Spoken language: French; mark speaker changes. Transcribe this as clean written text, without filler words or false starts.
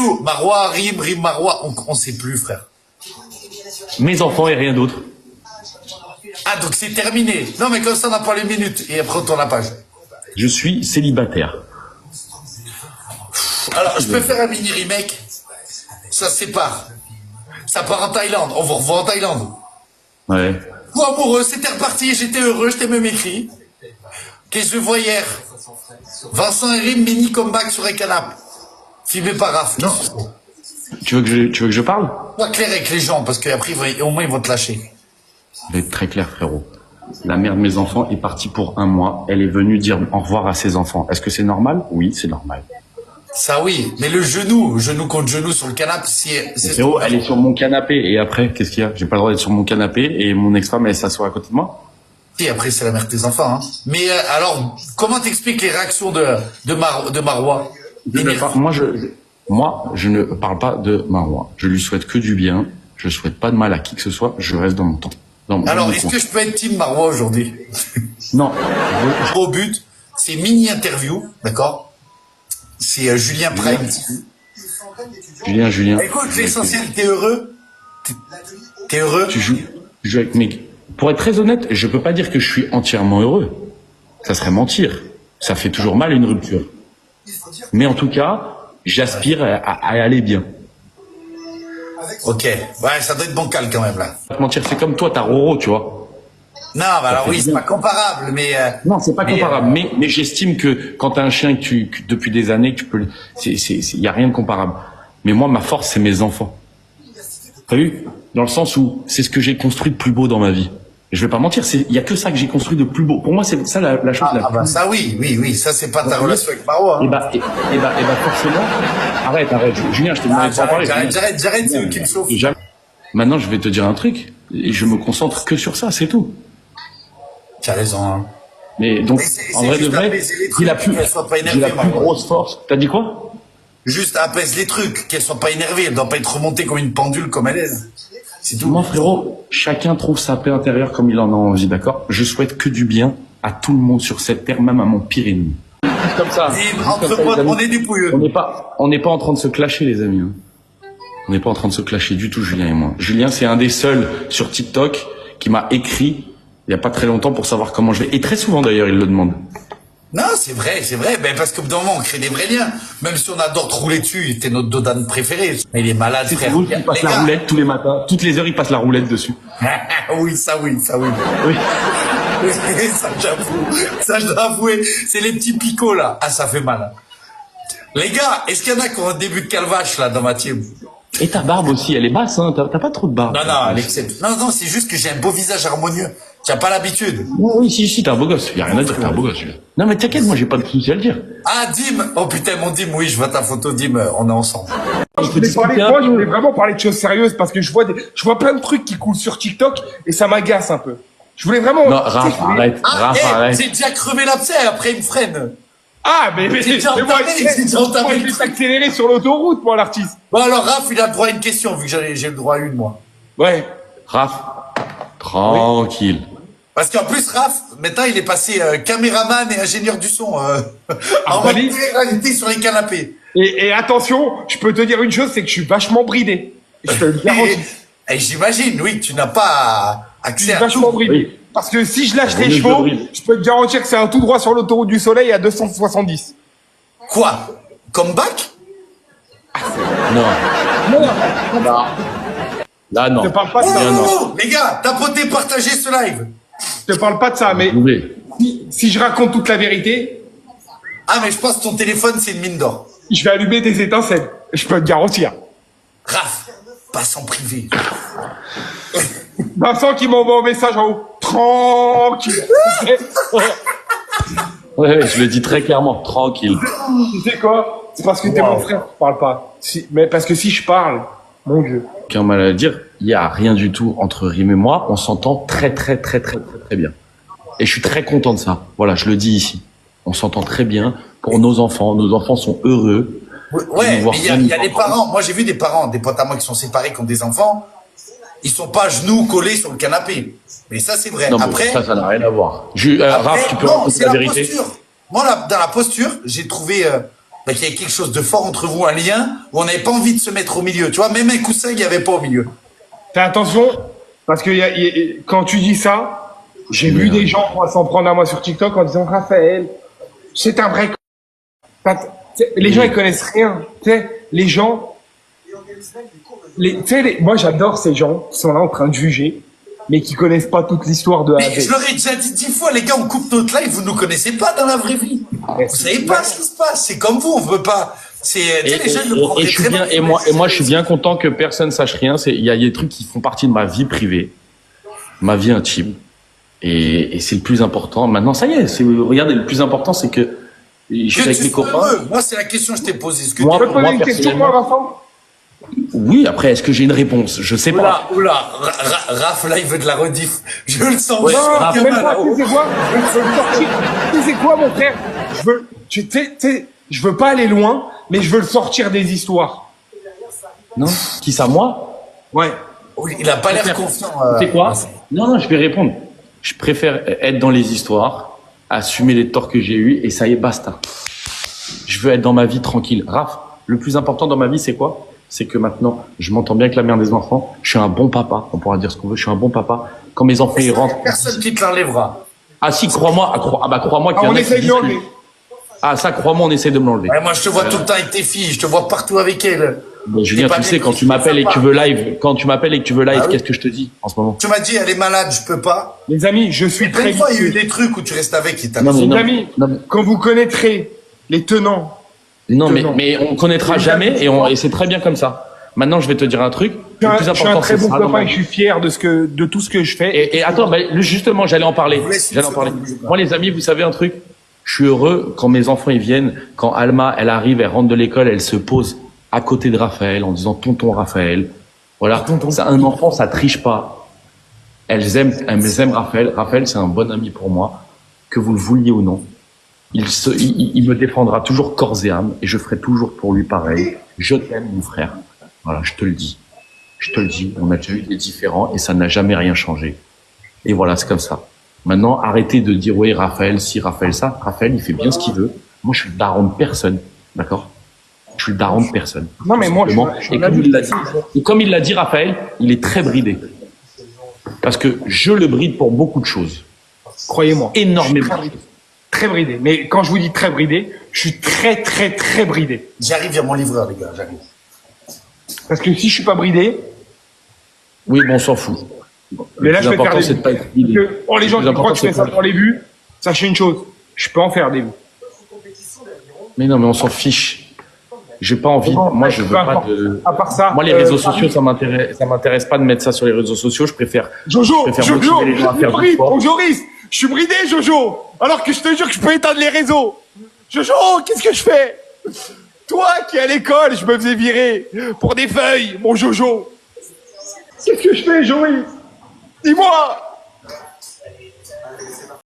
Speaker 1: où? Marois, Rim, Marois, on sait plus, frère.
Speaker 2: Mes enfants et rien d'autre.
Speaker 1: Ah, donc c'est terminé. Non, mais comme ça, on n'a pas les minutes. Et après, on tourne la page.
Speaker 2: Je suis célibataire.
Speaker 1: Alors, je peux faire un mini remake. Ça se sépare. Ça part en Thaïlande. On vous revoit en Thaïlande.
Speaker 2: Ouais.
Speaker 1: Vous amoureux, c'était reparti. J'étais heureux, je t'ai même écrit. Qu'est-ce que je vois hier? Vincent et Rim, mini comeback sur un canapé. Filmé par Raph.
Speaker 2: Non. Tu veux que je parle?
Speaker 1: Sois clair avec les gens, parce qu'après, au moins, ils vont te lâcher.
Speaker 2: Je vais être très clair, frérot. La mère de mes enfants est partie pour 1 mois. Elle est venue dire au revoir à ses enfants. Est-ce que c'est normal? Oui, c'est normal.
Speaker 1: Ça oui, mais le genou contre genou sur le canapé, c'est
Speaker 2: Frérot, elle est sur mon canapé. Et après, qu'est-ce qu'il y a? J'ai pas le droit d'être sur mon canapé et mon ex-femme, elle s'assoit à côté de moi?
Speaker 1: Et après, c'est la mère de tes enfants. Hein. Mais alors, comment t'expliques les réactions de Marois?
Speaker 2: Moi, je ne parle pas de Marois. Je lui souhaite que du bien. Je souhaite pas de mal à qui que ce soit. Je reste dans mon temps.
Speaker 1: Alors, est-ce que je peux être team Marois aujourd'hui?
Speaker 2: Non.
Speaker 1: Au but, c'est mini interview, d'accord? C'est Julien Prime.
Speaker 2: Julien.
Speaker 1: Écoute, l'essentiel, t'es heureux? T'es heureux?
Speaker 2: Tu joues avec mes... Pour être très honnête, je peux pas dire que je suis entièrement heureux. Ça serait mentir. Ça fait toujours mal une rupture. Mais en tout cas, j'aspire à aller bien.
Speaker 1: Ok. Ouais, ça doit être bancal quand même, là.
Speaker 2: Pas te mentir, c'est comme toi, t'as Roro, tu vois.
Speaker 1: Non, bah alors oui, c'est pas comparable, mais...
Speaker 2: Non, c'est pas comparable. Mais j'estime que quand t'as un chien que depuis des années, tu peux... Y a rien de comparable. Mais moi, ma force, c'est mes enfants. T'as vu? Dans le sens où c'est ce que j'ai construit de plus beau dans ma vie. Je vais pas mentir, il y a que ça que j'ai construit de plus beau. Pour moi, c'est ça la chose la plus...
Speaker 1: bah ça oui, ça c'est pas ta relation avec Marois. Hein.
Speaker 2: Et bah forcément... Arrête, Julien, je t'ai demandé de pas parler.
Speaker 1: J'arrête, c'est eux qui me chauffent.
Speaker 2: Maintenant, je vais te dire un truc, et je me concentre que sur ça, c'est tout.
Speaker 1: Tu as raison, hein.
Speaker 2: Mais donc, en vrai de vrai, j'ai la plus grosse force. T'as dit quoi?
Speaker 1: Juste apaise les trucs, qu'elle soit pas énervée, elle doit pas être remontée comme une pendule comme elle est. C'est tout.
Speaker 2: Moi, frérot, chacun trouve sa paix intérieure comme il en a envie, d'accord? Je souhaite que du bien à tout le monde sur cette terre, même à mon pire ennemi. Comme ça.
Speaker 1: Entre potes, on est des pouilleux.
Speaker 2: On n'est pas en train de se clasher, les amis. Hein. On n'est pas en train de se clasher du tout, Julien et moi. Julien, c'est un des seuls sur TikTok qui m'a écrit il y a pas très longtemps pour savoir comment je vais. Et très souvent, d'ailleurs, il le demande.
Speaker 1: Non, c'est vrai. Ben, parce qu'au bout d'un moment, on crée des vrais liens. Même si on adore te rouler dessus, t'es notre dodane préféré. Mais il est malade,
Speaker 2: c'est
Speaker 1: frère.
Speaker 2: Il passe la roulette tous les matins. Toutes les heures, il passe la roulette dessus.
Speaker 1: Oui, ça oui.
Speaker 2: Oui.
Speaker 1: Ça, je dois avouer. C'est les petits picots, là. Ah, ça fait mal. Les gars, est-ce qu'il y en a qui ont un début de calvache, là, dans ma team?
Speaker 2: Et ta barbe aussi, elle est basse, hein. T'as pas trop de barbe.
Speaker 1: Non, elle est exceptionnelle. Non, c'est juste que j'ai un beau visage harmonieux. Tu n'as pas l'habitude.
Speaker 2: Oui, si, t'es un beau gosse. Y a rien à dire, t'es un beau gosse, celui-là. Non, mais t'inquiète, moi, j'ai pas de soucis à le dire.
Speaker 1: Ah, Dim! Oh putain, mon Dim, oui, je vois ta photo, Dim, on est ensemble.
Speaker 3: Je voulais vraiment parler de choses sérieuses parce que je vois plein de trucs qui coulent sur TikTok et ça m'agace un peu. Je voulais vraiment...
Speaker 2: Non, Raph, arrête. Arrête.
Speaker 1: J'ai déjà crevé l'abcès, après il me freine.
Speaker 3: Ah, mais moi, je vais s'accélérer sur l'autoroute, moi, l'artiste.
Speaker 1: Bon, alors, Raph, il a le droit à une question, vu que j'ai le droit à une, moi.
Speaker 3: Ouais.
Speaker 2: Raph, tranquille.
Speaker 1: Oui. Parce qu'en plus, Raph, maintenant, il est passé caméraman et ingénieur du son. En mode réalité sur les canapés.
Speaker 3: Et attention, je peux te dire une chose, c'est que je suis vachement bridé. Je te le garantis.
Speaker 1: Et j'imagine, oui, que tu n'as pas accès à tout.
Speaker 3: Vachement bridé. Oui. Parce que si je lâche les chevaux, je peux te garantir que c'est un tout droit sur l'autoroute du Soleil à 270.
Speaker 1: Quoi? Comeback?
Speaker 2: Non. Là, non.
Speaker 3: Je te parle pas de ça.
Speaker 1: Les gars, tapotez, partagez ce live.
Speaker 3: Je te parle pas de ça, mais si je raconte toute la vérité...
Speaker 1: Ah, mais je pense que ton téléphone, c'est une mine d'or.
Speaker 3: Je vais allumer des étincelles. Je peux te garantir.
Speaker 1: Raph, passe en privé.
Speaker 3: Vincent qui m'envoie un message en haut. Tranquille.
Speaker 2: Ouais, je le dis très clairement. Tranquille.
Speaker 3: Tu sais quoi? C'est parce que t'es mon frère, je parle pas. Mais parce que si je parle, mon Dieu.
Speaker 2: Aucun mal à dire, il y a rien du tout entre Rim et moi. On s'entend très bien. Et je suis très content de ça. Voilà, je le dis ici. On s'entend très bien pour nos enfants. Nos enfants sont heureux.
Speaker 1: Ouais, mais il y a des parents. Moi, j'ai vu des parents, des potes à moi qui sont séparés, qui ont des enfants. Ils sont pas genoux collés sur le canapé. Mais ça, c'est vrai.
Speaker 2: Non,
Speaker 1: après,
Speaker 2: ça n'a rien à voir. Raph, tu peux
Speaker 1: non, c'est
Speaker 2: la
Speaker 1: la
Speaker 2: vérité.
Speaker 1: posture. Moi, dans la posture, j'ai trouvé bah, qu'il y avait quelque chose de fort entre vous, un lien où on n'avait pas envie de se mettre au milieu. Tu vois, même un coussin, il n'y avait pas au milieu.
Speaker 3: Fais attention, parce que quand tu dis ça, j'ai vu des gens s'en prendre à moi sur TikTok en disant Raphaël, c'est un vrai. Les gens ils connaissent rien. Tu sais, les gens. Moi j'adore ces gens qui sont là en train de juger, mais qui connaissent pas toute l'histoire de.
Speaker 1: Mais je leur ai déjà dit 10 fois, les gars, on coupe notre live, vous nous connaissez pas dans la vraie vie. Vous savez pas ce qui se passe. C'est comme vous, on veut pas.
Speaker 2: Et moi, je suis bien content que personne sache rien. Il y a des trucs qui font partie de ma vie privée, ma vie intime, et c'est le plus important. Maintenant, ça y est. Regardez, le plus important, c'est que je suis avec mes copains.
Speaker 1: Moi, c'est la question que je t'ai posée.
Speaker 3: Tu peux te poser une question, moi, Vincent?
Speaker 2: Oui, après, est-ce que j'ai une réponse? Je sais pas.
Speaker 1: Oula, Raph, là, il veut de la rediff. Je le sens.
Speaker 3: Ouais, même pas, tu sais quoi? Tu sais quoi, mon frère? Je veux pas aller loin, mais je veux le sortir des histoires.
Speaker 2: Non? Qui ça, moi?
Speaker 3: Ouais.
Speaker 1: Il a pas l'air confiant.
Speaker 2: Tu sais quoi? Non, je vais répondre. Je préfère être dans les histoires, assumer les torts que j'ai eus, et ça y est, basta. Je veux être dans ma vie tranquille. Raph, le plus important dans ma vie, c'est quoi? C'est que maintenant, je m'entends bien avec la mère des enfants. Je suis un bon papa. On pourra dire ce qu'on veut. Je suis un bon papa. Quand mes enfants, ils rentrent.
Speaker 1: Personne qui te l'enlèvera.
Speaker 2: Ah si, crois-moi. Crois-moi qu'il y en a.
Speaker 3: On essaye de l'enlever.
Speaker 2: Ah, ça, crois-moi, on essaie de me l'enlever.
Speaker 1: Ouais, moi, je te vois tout le temps avec tes filles. Je te vois partout avec elles.
Speaker 2: Mais Julien, tu sais, quand tu m'appelles et que tu veux live, qu'est-ce que je te dis en ce moment?
Speaker 1: Tu m'as dit, elle est malade, je peux pas.
Speaker 3: Les amis, je suis très.
Speaker 1: Plein de fois, il y a eu des trucs où tu restes avec qui t'a.
Speaker 3: Les amis, quand vous connaîtrez les tenants.
Speaker 2: Non, mais on connaîtra jamais et c'est très bien comme ça. Maintenant, je vais te dire un truc. Le plus important,
Speaker 3: je suis un très bon copain et je suis fier de tout ce que je fais.
Speaker 2: Et attends, justement, j'allais en parler. Moi, les amis, vous savez un truc? Je suis heureux quand mes enfants ils viennent, quand Alma, elle arrive, elle rentre de l'école, elle se pose à côté de Raphaël en disant tonton Raphaël. Voilà. Un enfant, ça triche pas. Elles aiment Raphaël. Raphaël, c'est un bon ami pour moi, que vous le vouliez ou non. Il me défendra toujours corps et âme et je ferai toujours pour lui pareil. Je t'aime, mon frère. Voilà, je te le dis. On a déjà eu des différends et ça n'a jamais rien changé. Et voilà, c'est comme ça. Maintenant, arrêtez de dire, oui, Raphaël, si, Raphaël, ça. Raphaël, il fait bien ce qu'il veut. Moi, je suis le daron de personne. D'accord? Je suis le daron de personne.
Speaker 3: Non, mais moi,
Speaker 2: comme il l'a dit, Raphaël, il est très bridé. Parce que je le bride pour beaucoup de choses.
Speaker 3: Croyez-moi.
Speaker 2: Énormément.
Speaker 3: Très bridé. Mais quand je vous dis très bridé, je suis très, très, très bridé.
Speaker 1: J'arrive, il y a mon livreur, les gars, j'arrive.
Speaker 3: Parce que si je suis pas bridé.
Speaker 2: Oui, bon, on s'en fout.
Speaker 3: Mais là, je vais faire des vues. Les gens qui croient que je fais ça pour les vues, sachez une chose, je peux en faire des vues.
Speaker 2: Mais non, mais on s'en fiche. J'ai pas envie. Moi, je veux pas de.
Speaker 3: À part ça.
Speaker 2: Moi, les réseaux sociaux, ça m'intéresse pas de mettre ça sur les réseaux sociaux. Je préfère.
Speaker 3: Jojo,
Speaker 2: motiver les gens à faire du sport.
Speaker 3: Bon, Joris, je suis bridé, Jojo. Alors que je te jure que je peux éteindre les réseaux. Jojo, qu'est-ce que je fais? Toi qui es à l'école, je me faisais virer pour des feuilles, mon Jojo. Qu'est-ce que je fais, Joris? Dis-moi!